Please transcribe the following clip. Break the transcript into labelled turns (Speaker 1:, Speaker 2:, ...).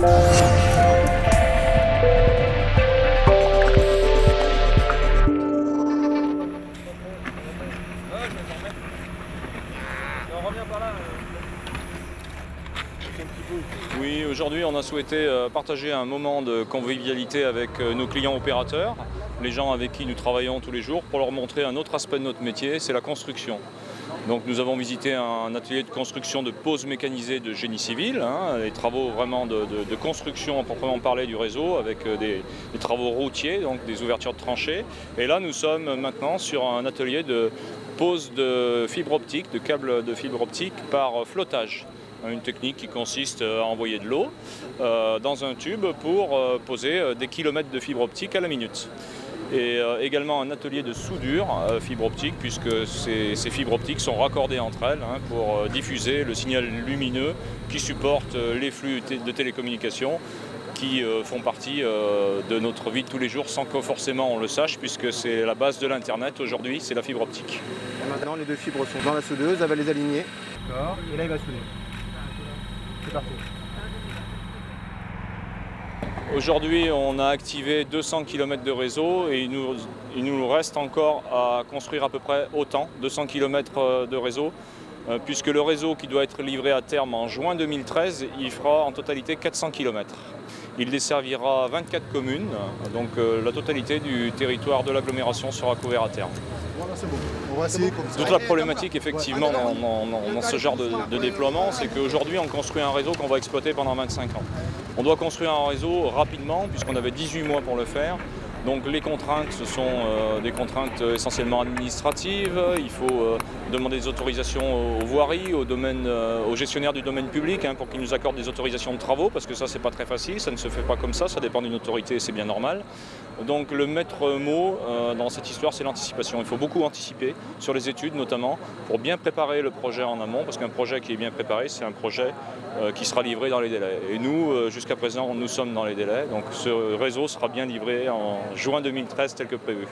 Speaker 1: Oui, aujourd'hui on a souhaité partager un moment de convivialité avec nos clients opérateurs, les gens avec qui nous travaillons tous les jours, pour leur montrer un autre aspect de notre métier, c'est la construction. Donc nous avons visité un atelier de construction de pose mécanisée de génie civil, des travaux vraiment de construction à proprement parler du réseau, avec des travaux routiers, donc des ouvertures de tranchées. Et là nous sommes maintenant sur un atelier de pose de fibre optique, de câbles de fibre optique par flottage. Une technique qui consiste à envoyer de l'eau dans un tube pour poser des kilomètres de fibre optique à la minute. Et également un atelier de soudure fibre optique, puisque ces fibres optiques sont raccordées entre elles pour diffuser le signal lumineux qui supporte les flux de télécommunications qui font partie de notre vie de tous les jours sans que forcément on le sache, puisque c'est la base de l'Internet aujourd'hui, c'est la fibre optique.
Speaker 2: Et maintenant les deux fibres sont dans la soudeuse, elle va les aligner. D'accord, et là il va souder. C'est parti.
Speaker 1: Aujourd'hui, on a activé 200 km de réseau et il nous reste encore à construire à peu près autant, 200 km de réseau, puisque le réseau qui doit être livré à terme en juin 2013, il fera en totalité 400 km. Il desservira 24 communes, donc la totalité du territoire de l'agglomération sera couvert à terme.
Speaker 2: Voilà, c'est bon. On va essayer comme ça.
Speaker 1: Toute la problématique, effectivement, dans ce genre de déploiement, c'est qu'aujourd'hui, on construit un réseau qu'on va exploiter pendant 25 ans. On doit construire un réseau rapidement, puisqu'on avait 18 mois pour le faire. Donc les contraintes, ce sont des contraintes essentiellement administratives. Il faut demander des autorisations aux voiries, aux gestionnaires du domaine public pour qu'ils nous accordent des autorisations de travaux, parce que ça, c'est pas très facile, ça ne se fait pas comme ça dépend d'une autorité et c'est bien normal. Donc le maître mot dans cette histoire, c'est l'anticipation. Il faut beaucoup anticiper sur les études notamment, pour bien préparer le projet en amont, parce qu'un projet qui est bien préparé, c'est un projet qui sera livré dans les délais. Et nous, jusqu'à présent, nous sommes dans les délais, donc ce réseau sera bien livré en juin 2013 tel que prévu.